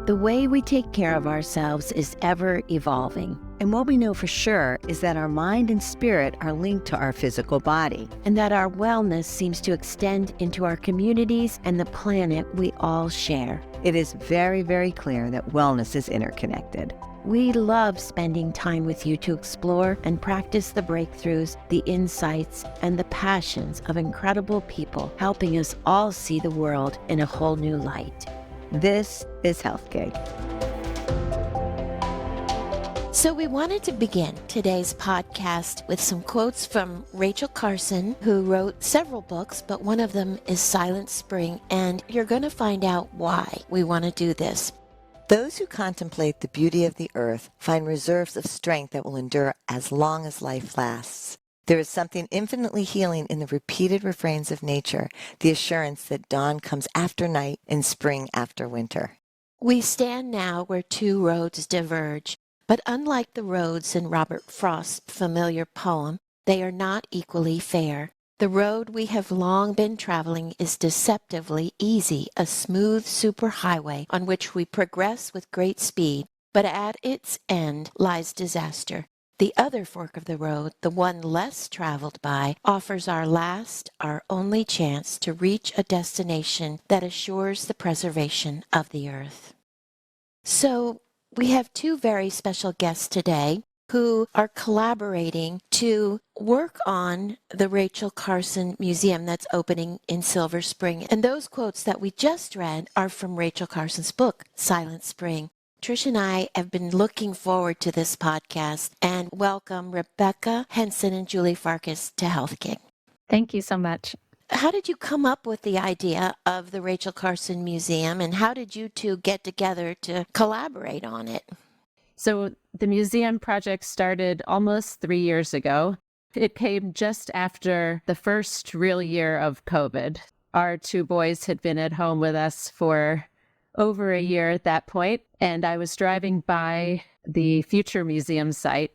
The way we take care of ourselves is ever evolving. And what we know for sure is that our mind and spirit are linked to our physical body. And that our wellness seems to extend into our communities and the planet we all share. It is very, very clear that wellness is interconnected. We love spending time with you to explore and practice the breakthroughs, the insights, and the passions of incredible people helping us all see the world in a whole new light. This is Health Gig. So we wanted to begin today's podcast with some quotes from Rachel Carson, who wrote several books, but one of them is Silent Spring, and you're going to find out why we want to do this. Those who contemplate the beauty of the earth find reserves of strength that will endure as long as life lasts. There is something infinitely healing in the repeated refrains of nature, the assurance that dawn comes after night and spring after winter. We stand now where two roads diverge, but unlike the roads in Robert Frost's familiar poem, they are not equally fair. The road we have long been traveling is deceptively easy, a smooth superhighway on which we progress with great speed, but at its end lies disaster. The other fork of the road, the one less traveled by, offers our last, our only chance to reach a destination that assures the preservation of the earth. So, we have two very special guests today who are collaborating to work on the Rachel Carson Museum that's opening in Silver Spring. And those quotes that we just read are from Rachel Carson's book, Silent Spring. Tricia and I have been looking forward to this podcast and welcome Rebecca, Henson and Julie Farkas to Health Gig. Thank you so much. How did you come up with the idea of the Rachel Carson Museum, and how did you two get together to collaborate on it? So the museum project started almost 3 years ago. It came just after the first real year of COVID. Our two boys had been at home with us for over a year at that point, and I was driving by the future museum site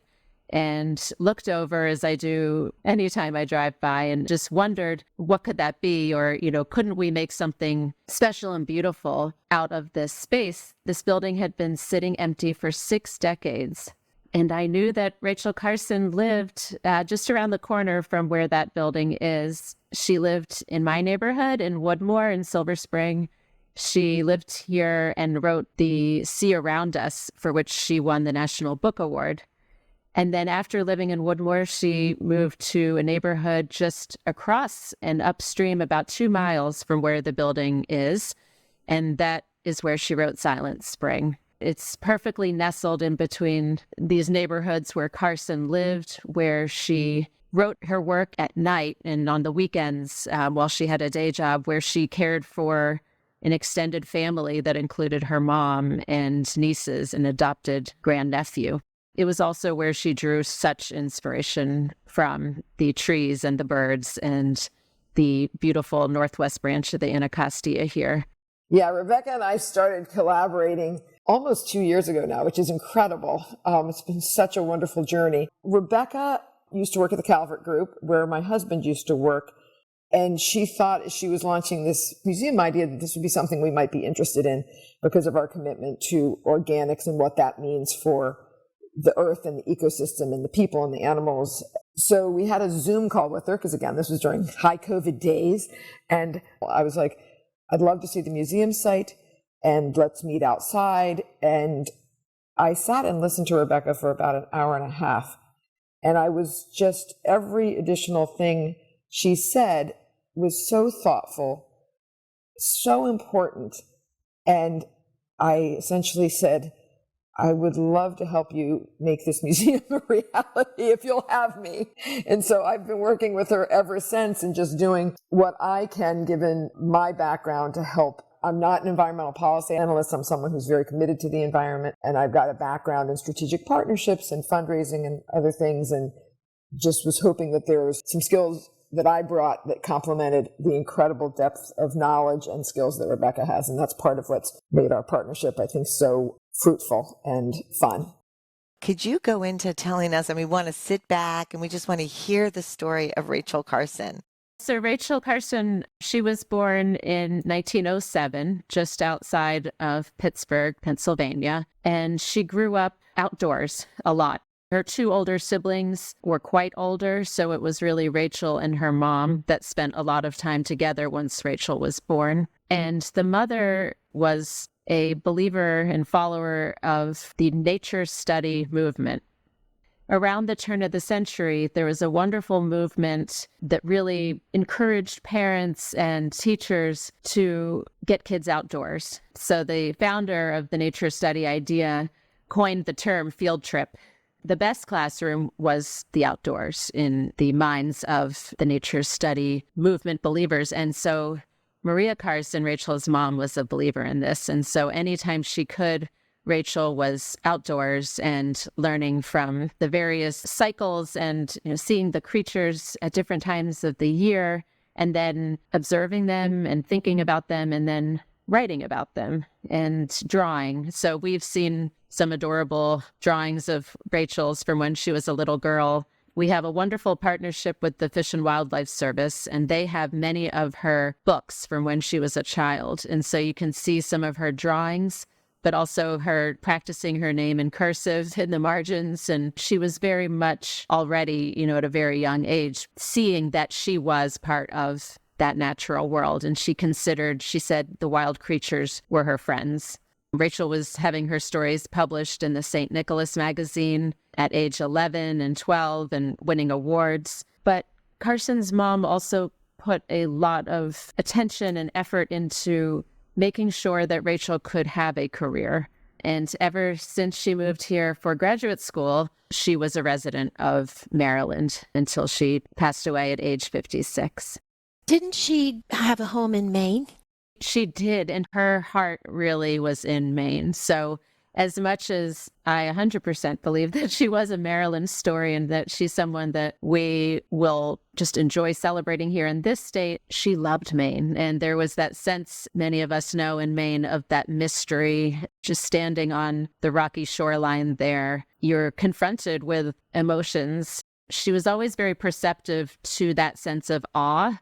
and looked over, as I do anytime I drive by, and just wondered, what could that be? Or, couldn't we make something special and beautiful out of this space? This building had been sitting empty for 6 decades. And I knew that Rachel Carson lived just around the corner from where that building is. She lived in my neighborhood in Woodmore in Silver Spring. She lived here and wrote The Sea Around Us, for which she won the National Book Award. And then after living in Woodmore, she moved to a neighborhood just across and upstream about 2 miles from where the building is. And that is where she wrote Silent Spring. It's perfectly nestled in between these neighborhoods where Carson lived, where she wrote her work at night and on the weekends while she had a day job, where she cared for an extended family that included her mom and nieces and adopted grandnephew. It was also where she drew such inspiration from, the trees and the birds and the beautiful northwest branch of the Anacostia here. Yeah, Rebecca and I started collaborating almost 2 years ago now, which is incredible. It's been such a wonderful journey. Rebecca used to work at the Calvert Group, where my husband used to work, and she thought, as she was launching this museum idea, that this would be something we might be interested in because of our commitment to organics and what that means for the earth and the ecosystem and the people and the animals. So we had a Zoom call with her, because again, this was during high COVID days. And I was like, I'd love to see the museum site, and let's meet outside. And I sat and listened to Rebecca for about an hour and a half. And I was just, every additional thing she said was so thoughtful, so important. And I essentially said, I would love to help you make this museum a reality if you'll have me. And so I've been working with her ever since and just doing what I can, given my background, to help. I'm not an environmental policy analyst. I'm someone who's very committed to the environment, and I've got a background in strategic partnerships and fundraising and other things, and just was hoping that there was some skills that I brought that complemented the incredible depth of knowledge and skills that Rebecca has. And that's part of what's made our partnership, I think, so fruitful and fun. Could you go into telling us, and we want to sit back and we just want to hear the story of Rachel Carson? So Rachel Carson, she was born in 1907, just outside of Pittsburgh, Pennsylvania, and she grew up outdoors a lot. Her two older siblings were quite older, so it was really Rachel and her mom that spent a lot of time together once Rachel was born. And the mother was a believer and follower of the nature study movement. Around the turn of the century, there was a wonderful movement that really encouraged parents and teachers to get kids outdoors. So the founder of the nature study idea coined the term field trip. The best classroom was the outdoors in the minds of the nature study movement believers. And so Maria Carson, Rachel's mom, was a believer in this. And so anytime she could, Rachel was outdoors and learning from the various cycles and seeing the creatures at different times of the year, and then observing them and thinking about them, and then writing about them and drawing. So we've seen some adorable drawings of Rachel's from when she was a little girl. We have a wonderful partnership with the Fish and Wildlife Service, and they have many of her books from when she was a child. And so you can see some of her drawings, but also her practicing her name in cursive in the margins. And she was very much already, at a very young age, seeing that she was part of that natural world. And she said the wild creatures were her friends. Rachel was having her stories published in the St. Nicholas magazine at age 11 and 12 and winning awards. But Carson's mom also put a lot of attention and effort into making sure that Rachel could have a career. And ever since she moved here for graduate school, she was a resident of Maryland until she passed away at age 56. Didn't she have a home in Maine? She did, and her heart really was in Maine. So as much as I 100% believe that she was a Maryland story and that she's someone that we will just enjoy celebrating here in this state, she loved Maine. And there was that sense many of us know in Maine of that mystery, just standing on the rocky shoreline there. You're confronted with emotions. She was always very perceptive to that sense of awe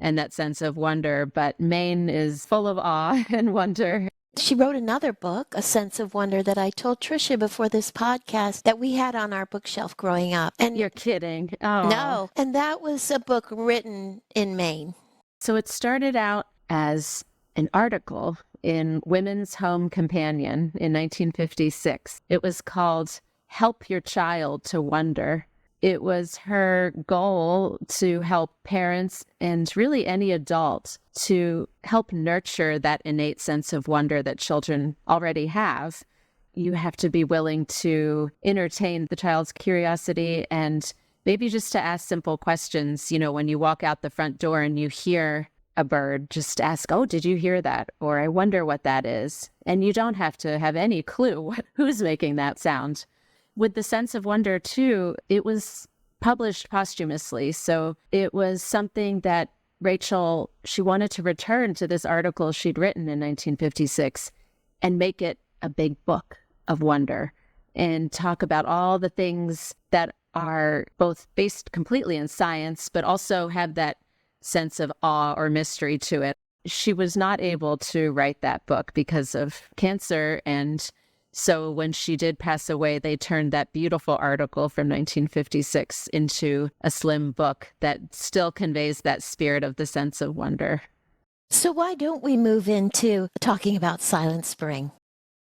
and that sense of wonder, but Maine is full of awe and wonder. She wrote another book, A Sense of Wonder, that I told Tricia before this podcast that we had on our bookshelf growing up. And you're kidding. Oh. No. And that was a book written in Maine. So it started out as an article in Women's Home Companion in 1956. It was called Help Your Child to Wonder. It was her goal to help parents and really any adult to help nurture that innate sense of wonder that children already have. You have to be willing to entertain the child's curiosity and maybe just to ask simple questions. When you walk out the front door and you hear a bird, just ask, oh, did you hear that? Or I wonder what that is. And you don't have to have any clue who's making that sound. With the sense of wonder, too, it was published posthumously. So it was something that Rachel, she wanted to return to this article she'd written in 1956 and make it a big book of wonder and talk about all the things that are both based completely in science, but also have that sense of awe or mystery to it. She was not able to write that book because of cancer, and so when she did pass away, they turned that beautiful article from 1956 into a slim book that still conveys that spirit of the sense of wonder. So why don't we move into talking about Silent Spring?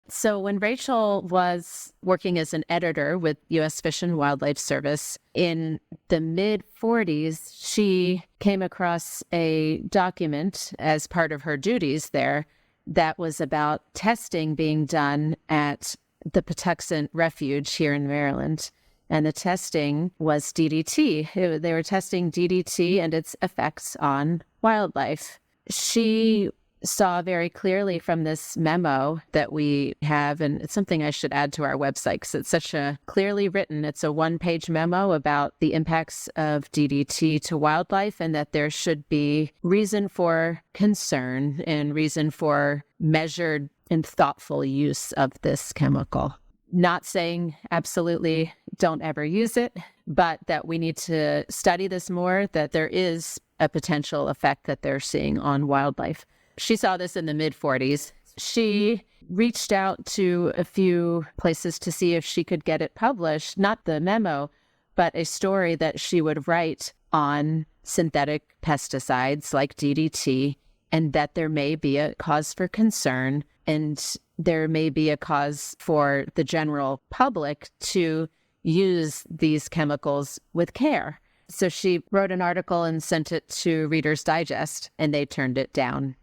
So when Rachel was working as an editor with U.S. Fish and Wildlife Service in the mid-40s, she came across a document as part of her duties there that was about testing being done at the Patuxent Refuge here in Maryland. And the testing was DDT. They were testing DDT and its effects on wildlife. She saw very clearly from this memo that we have, and it's something I should add to our website because it's such a clearly written, it's a one-page memo about the impacts of DDT to wildlife and that there should be reason for concern and reason for measured and thoughtful use of this chemical. Not saying absolutely don't ever use it, but that we need to study this more, that there is a potential effect that they're seeing on wildlife. She saw this in the mid-40s. She reached out to a few places to see if she could get it published, not the memo, but a story that she would write on synthetic pesticides like DDT, and that there may be a cause for concern and there may be a cause for the general public to use these chemicals with care. So she wrote an article and sent it to Reader's Digest, and they turned it down.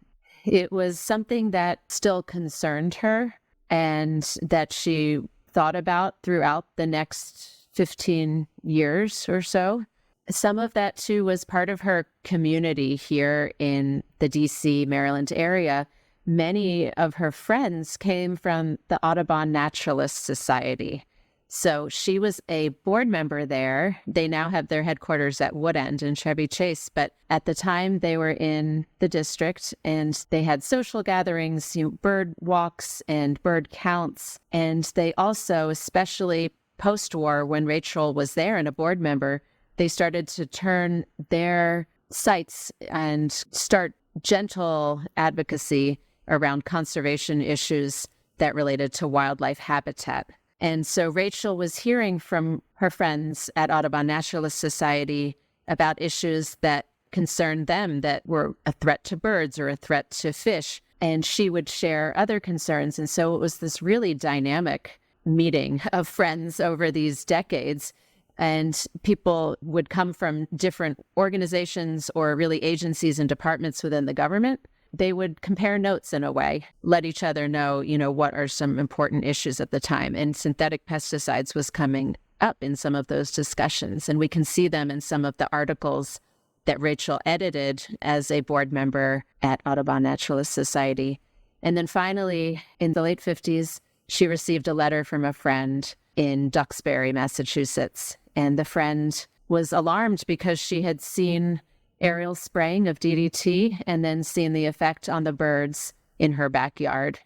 It was something that still concerned her and that she thought about throughout the next 15 years or so. Some of that, too, was part of her community here in the D.C., Maryland area. Many of her friends came from the Audubon Naturalist Society. So she was a board member there. They now have their headquarters at Woodend in Chevy Chase, but at the time they were in the district and they had social gatherings, bird walks and bird counts. And they also, especially post-war when Rachel was there and a board member, they started to turn their sights and start gentle advocacy around conservation issues that related to wildlife habitat. And so Rachel was hearing from her friends at Audubon Naturalist Society about issues that concerned them that were a threat to birds or a threat to fish. And she would share other concerns. And so it was this really dynamic meeting of friends over these decades. And people would come from different organizations or really agencies and departments within the government. They would compare notes in a way, let each other know, what are some important issues at the time. And synthetic pesticides was coming up in some of those discussions. And we can see them in some of the articles that Rachel edited as a board member at Audubon Naturalist Society. And then finally, in the late 50s, she received a letter from a friend in Duxbury, Massachusetts. And the friend was alarmed because she had seen aerial spraying of DDT and then seen the effect on the birds in her backyard,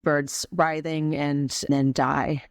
birds writhing and then die.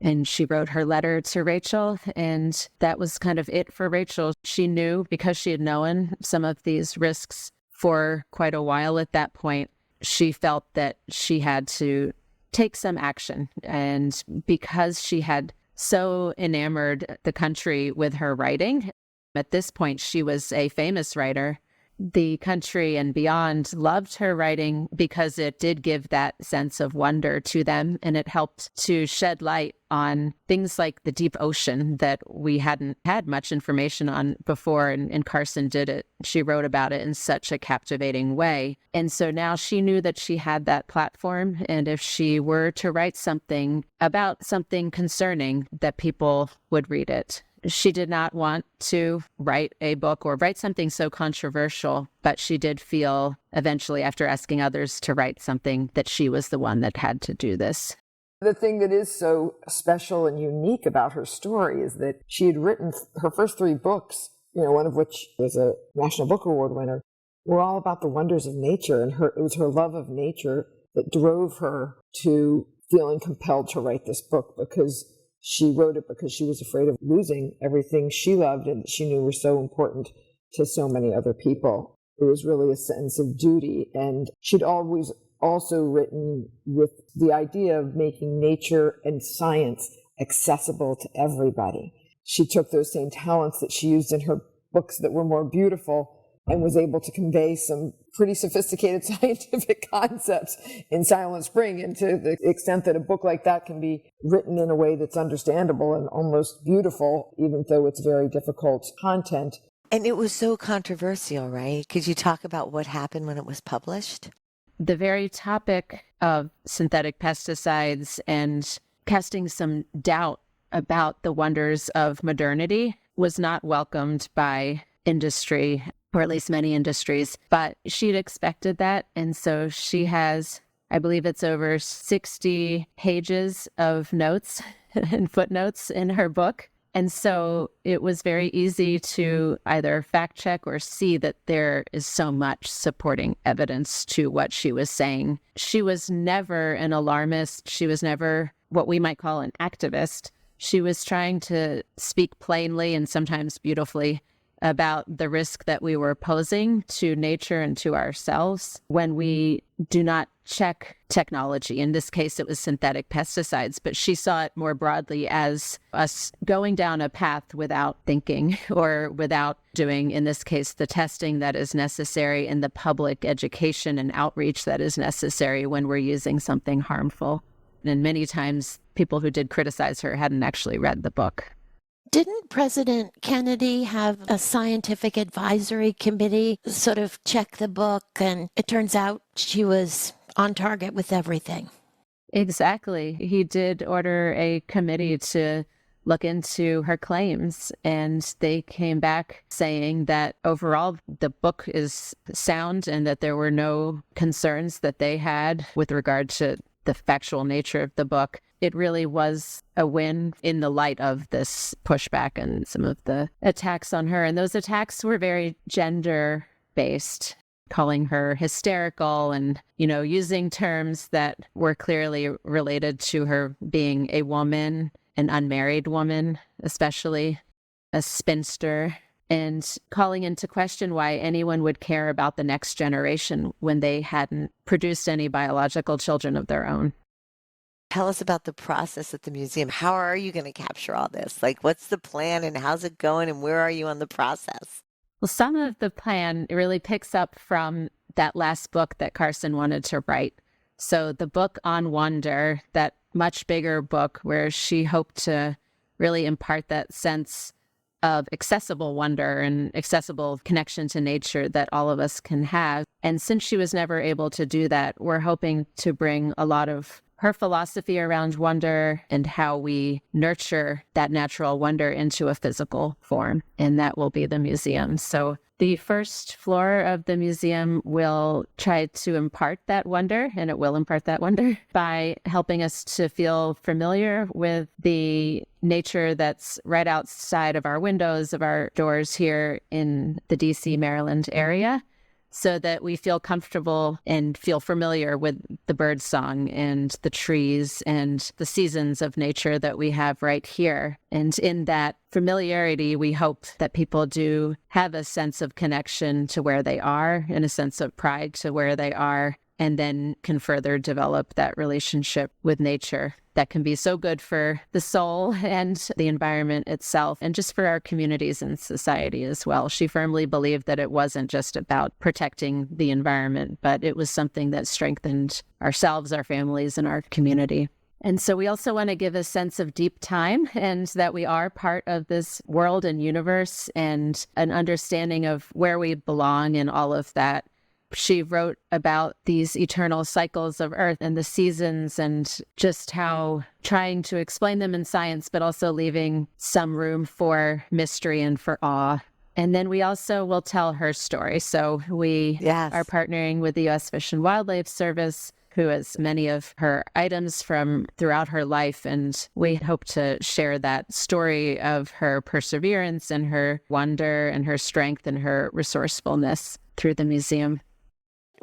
And she wrote her letter to Rachel, and that was kind of it for Rachel. She knew, because she had known some of these risks for quite a while at that point, she felt that she had to take some action. And because she had so enamored the country with her writing, at this point, she was a famous writer. The country and beyond loved her writing because it did give that sense of wonder to them, and it helped to shed light on things like the deep ocean that we hadn't had much information on before, and Carson did it. She wrote about it in such a captivating way. And so now she knew that she had that platform, and if she were to write something about something concerning, that people would read it. She did not want to write a book or write something so controversial, but she did feel eventually, after asking others to write something, that she was the one that had to do this. The thing that is so special and unique about her story is that she had written her first 3 books, one of which was a National Book Award winner, were all about the wonders of nature. And it was her love of nature that drove her to feeling compelled to write this book, because she wrote it because she was afraid of losing everything she loved and she knew were so important to so many other people. It was really a sense of duty. And she'd always also written with the idea of making nature and science accessible to everybody. She took those same talents that she used in her books that were more beautiful and was able to convey some pretty sophisticated scientific concepts in Silent Spring, and to the extent that a book like that can be written in a way that's understandable and almost beautiful, even though it's very difficult content. And it was so controversial, right? Could you talk about what happened when it was published? The very topic of synthetic pesticides and casting some doubt about the wonders of modernity was not welcomed by industry, or at least many industries, but she'd expected that. And so she has, I believe it's over 60 pages of notes and footnotes in her book. And so it was very easy to either fact check or see that there is so much supporting evidence to what she was saying. She was never an alarmist. She was never what we might call an activist. She was trying to speak plainly and sometimes beautifully about the risk that we were posing to nature and to ourselves when we do not check technology. In this case, it was synthetic pesticides, but she saw it more broadly as us going down a path without thinking or without doing, in this case, the testing that is necessary and the public education and outreach that is necessary when we're using something harmful. And many times, people who did criticize her hadn't actually read the book. Didn't President Kennedy have a scientific advisory committee sort of check the book? And it turns out she was on target with everything. Exactly. He did order a committee to look into her claims, and they came back saying that overall the book is sound and that there were no concerns that they had with regard to the factual nature of the book. It really was a win in the light of this pushback and some of the attacks on her. And those attacks were very gender-based, calling her hysterical and, using terms that were clearly related to her being a woman, an unmarried woman, especially a spinster, and calling into question why anyone would care about the next generation when they hadn't produced any biological children of their own. Tell us about the process at the museum. How are you going to capture all this? Like, what's the plan and how's it going and where are you on the process? Well, some of the plan really picks up from that last book that Carson wanted to write. So the book on wonder, that much bigger book where she hoped to really impart that sense of accessible wonder and accessible connection to nature that all of us can have. And since she was never able to do that, we're hoping to bring a lot of her philosophy around wonder and how we nurture that natural wonder into a physical form. And that will be the museum. So the first floor of the museum will try to impart that wonder, and it will impart that wonder by helping us to feel familiar with the nature that's right outside of our windows, of our doors here in the DC, Maryland area, so that we feel comfortable and feel familiar with the bird song and the trees and the seasons of nature that we have right here. And in that familiarity, we hope that people do have a sense of connection to where they are and a sense of pride to where they are, and then can further develop that relationship with nature that can be so good for the soul and the environment itself, and just for our communities and society as well. She firmly believed that it wasn't just about protecting the environment, but it was something that strengthened ourselves, our families, and our community. And so we also want to give a sense of deep time and that we are part of this world and universe, and an understanding of where we belong in all of that. She wrote about these eternal cycles of Earth and the seasons, and just how trying to explain them in science, but also leaving some room for mystery and for awe. And then we also will tell her story. So we are partnering with the U.S. Fish and Wildlife Service, who has many of her items from throughout her life. And we hope to share that story of her perseverance and her wonder and her strength and her resourcefulness through the museum.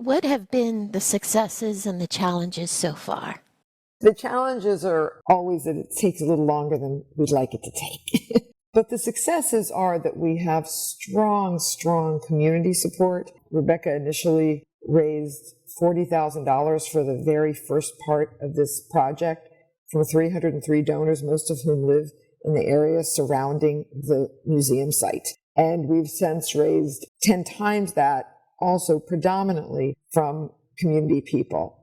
What have been the successes and the challenges so far? The challenges are always that it takes a little longer than we'd like it to take. But the successes are that we have strong community support. Rebecca initially raised $40,000 for the very first part of this project from 303 donors, most of whom live in the area surrounding the museum site. And we've since raised 10 times that, also predominantly from community people.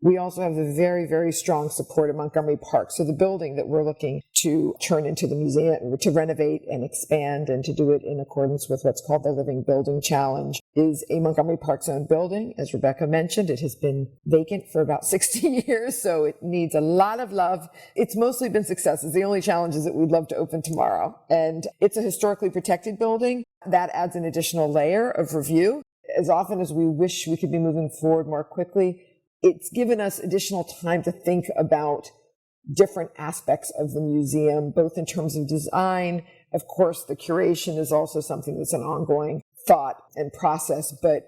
We also have a very strong support at Montgomery Park. So the building that we're looking to turn into the museum, to renovate and expand and to do it in accordance with what's called the Living Building Challenge, is a Montgomery Park Zone building. As Rebecca mentioned, it has been vacant for about 60 years, so it needs a lot of love. It's mostly been successes. The only challenge is that we'd love to open tomorrow. And it's a historically protected building. That adds an additional layer of review. As often as we wish we could be moving forward more quickly, it's given us additional time to think about different aspects of the museum, both in terms of design. Of course, the curation is also something that's an ongoing thought and process, but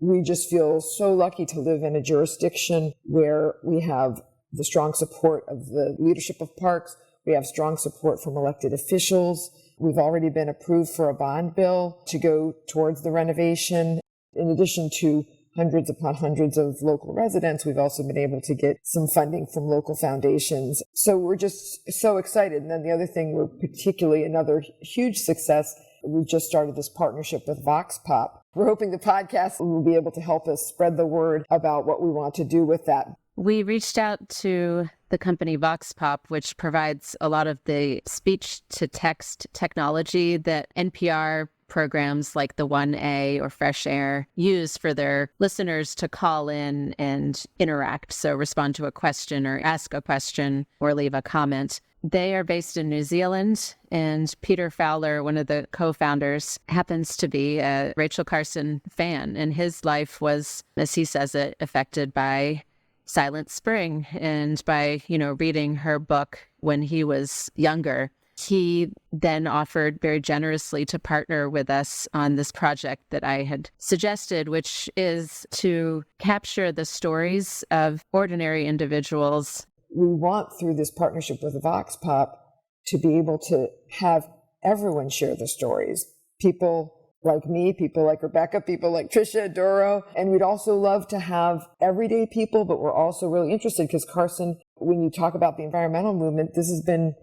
we just feel so lucky to live in a jurisdiction where we have the strong support of the leadership of parks. We have strong support from elected officials. We've already been approved for a bond bill to go towards the renovation. In addition to hundreds upon hundreds of local residents, we've also been able to get some funding from local foundations. So we're just so excited. And then the other thing, we're particularly another huge success. We've just started this partnership with Vox Pop. We're hoping the podcast will be able to help us spread the word about what we want to do with that. We reached out to the company Vox Pop, which provides a lot of the speech-to-text technology that NPR programs like the 1A or Fresh Air use for their listeners to call in and interact. So respond to a question or ask a question or leave a comment. They are based in New Zealand, and Peter Fowler, one of the co-founders, happens to be a Rachel Carson fan, and his life was, as he says it, affected by Silent Spring and by, reading her book when he was younger. He then offered very generously to partner with us on this project that I had suggested, which is to capture the stories of ordinary individuals. We want, through this partnership with Vox Pop, to be able to have everyone share the stories. People like me, people like Rebecca, people like Tricia and Doro. And we'd also love to have everyday people, but we're also really interested because, Carson, when you talk about the environmental movement, this has been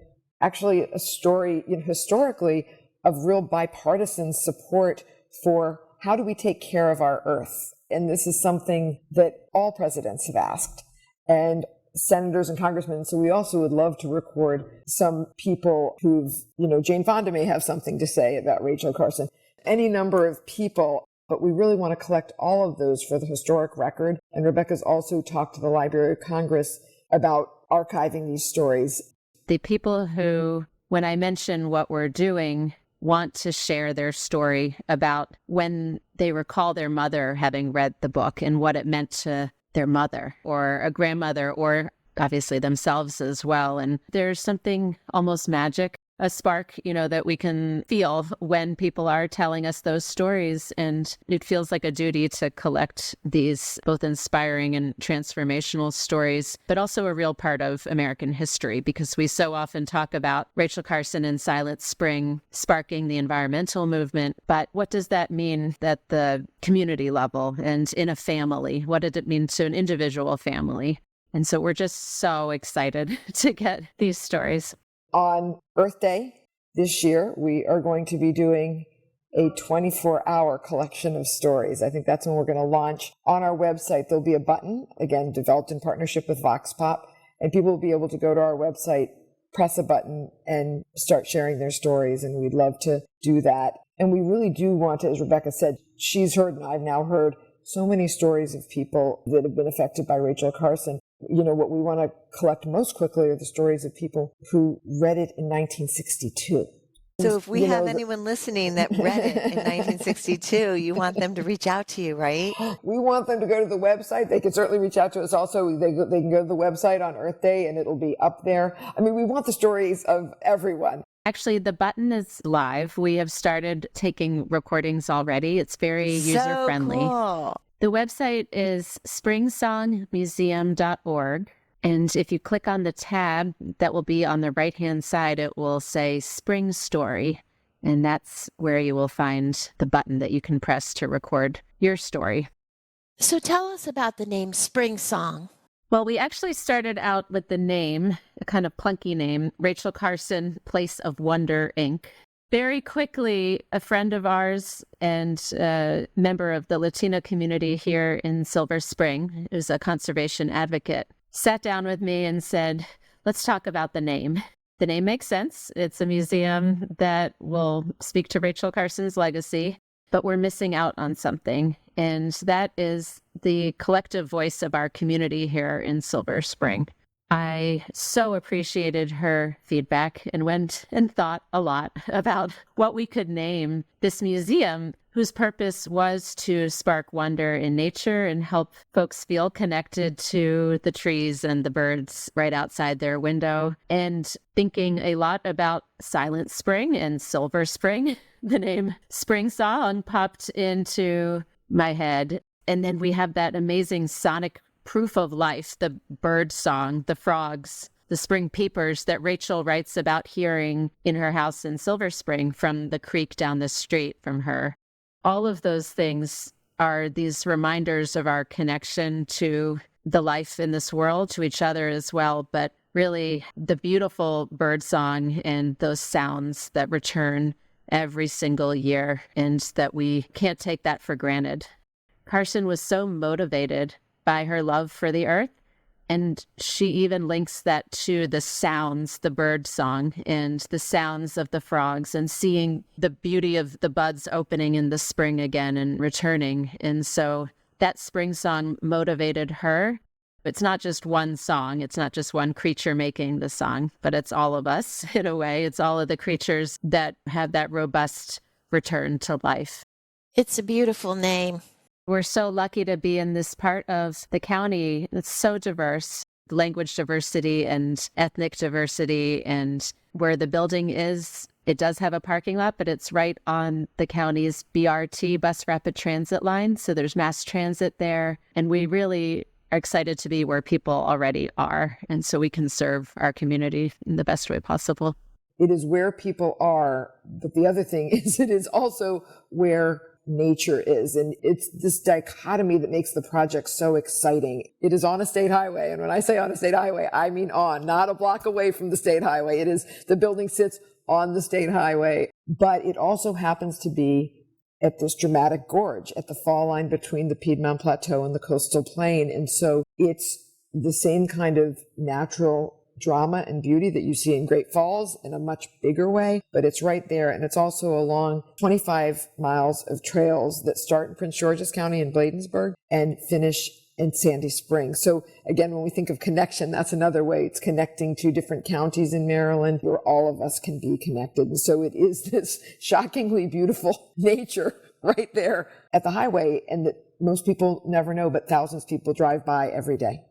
actually a story, historically, of real bipartisan support for how do we take care of our Earth. And this is something that all presidents have asked, and senators and congressmen. So we also would love to record some people who've, Jane Fonda may have something to say about Rachel Carson, any number of people. But we really want to collect all of those for the historic record. And Rebecca's also talked to the Library of Congress about archiving these stories. The people who, when I mention what we're doing, want to share their story about when they recall their mother having read the book and what it meant to their mother or a grandmother, or obviously themselves as well. And there's something almost magic, a spark, that we can feel when people are telling us those stories. And it feels like a duty to collect these both inspiring and transformational stories, but also a real part of American history, because we so often talk about Rachel Carson and Silent Spring sparking the environmental movement. But what does that mean at the community level and in a family? What did it mean to an individual family? And so we're just so excited to get these stories. On Earth Day this year, we are going to be doing a 24-hour collection of stories. I think that's when we're going to launch. On our website, there'll be a button, again, developed in partnership with Vox Pop, and people will be able to go to our website, press a button, and start sharing their stories, and we'd love to do that. And we really do want to, as Rebecca said, she's heard and I've now heard so many stories of people that have been affected by Rachel Carson. What we want to collect most quickly are the stories of people who read it in 1962. So if we have anyone listening that read it in 1962, you want them to reach out to you, right? We want them to go to the website. They can certainly reach out to us also. They can go to the website on Earth Day and it'll be up there. I mean, we want the stories of everyone. Actually, the button is live. We have started taking recordings already. It's very user-friendly. Cool. The website is springsongmuseum.org. And if you click on the tab that will be on the right-hand side, it will say Spring Story. And that's where you will find the button that you can press to record your story. So tell us about the name Springsong. Well, we actually started out with the name, a kind of clunky name, Rachel Carson, Place of Wonder, Inc. Very quickly, a friend of ours and a member of the Latino community here in Silver Spring, who's a conservation advocate, sat down with me and said, let's talk about the name. The name makes sense. It's a museum that will speak to Rachel Carson's legacy, but we're missing out on something. And that is the collective voice of our community here in Silver Spring. I so appreciated her feedback and went and thought a lot about what we could name this museum, whose purpose was to spark wonder in nature and help folks feel connected to the trees and the birds right outside their window. And thinking a lot about Silent Spring and Silver Spring, the name Springsong popped into my head. And then we have that amazing sonic proof of life, the bird song, the frogs the spring peepers that Rachel writes about hearing in her house in Silver Spring from the creek down the street from her. All of those things are these reminders of our connection to the life in this world, to each other as well, but really the beautiful bird song and those sounds that return every single year, and that we can't take that for granted. Carson was so motivated by her love for the earth, and she even links that to the sounds, the bird song and the sounds of the frogs, and seeing the beauty of the buds opening in the spring again and returning. And so that spring song motivated her. It's not just one song. It's not just one creature making the song, but it's all of us in a way. It's all of the creatures that have that robust return to life. It's a beautiful name. We're so lucky to be in this part of the county. It's so diverse, language diversity and ethnic diversity. And where the building is, it does have a parking lot, but it's right on the county's BRT, bus rapid transit line. So there's mass transit there. And we really are excited to be where people already are. And so we can serve our community in the best way possible. It is where people are. But the other thing is it is also where nature is. And it's this dichotomy that makes the project so exciting. It is on a state highway. And when I say on a state highway, I mean on, not a block away from the state highway. It is, the building sits on the state highway, but it also happens to be at this dramatic gorge at the fall line between the Piedmont Plateau and the coastal plain. And so it's the same kind of natural drama and beauty that you see in Great Falls in a much bigger way, but it's right there. And it's also along 25 miles of trails that start in Prince George's County in Bladensburg and finish in Sandy Springs. So again, when we think of connection, that's another way. It's connecting to different counties in Maryland where all of us can be connected. And so it is this shockingly beautiful nature right there at the highway, and that most people never know, but thousands of people drive by every day.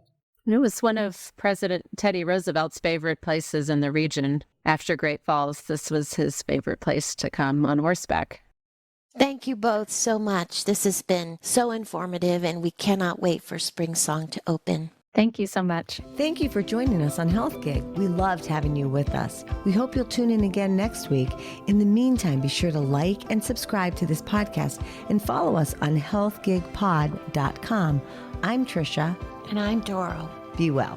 It was one of President Teddy Roosevelt's favorite places in the region. After Great Falls, this was his favorite place to come on horseback. Thank you both so much. This has been so informative, and we cannot wait for Springsong to open. Thank you so much. Thank you for joining us on Health Gig. We loved having you with us. We hope you'll tune in again next week. In the meantime, be sure to like and subscribe to this podcast and follow us on healthgigpod.com. I'm Tricia. And I'm Doro. Be well.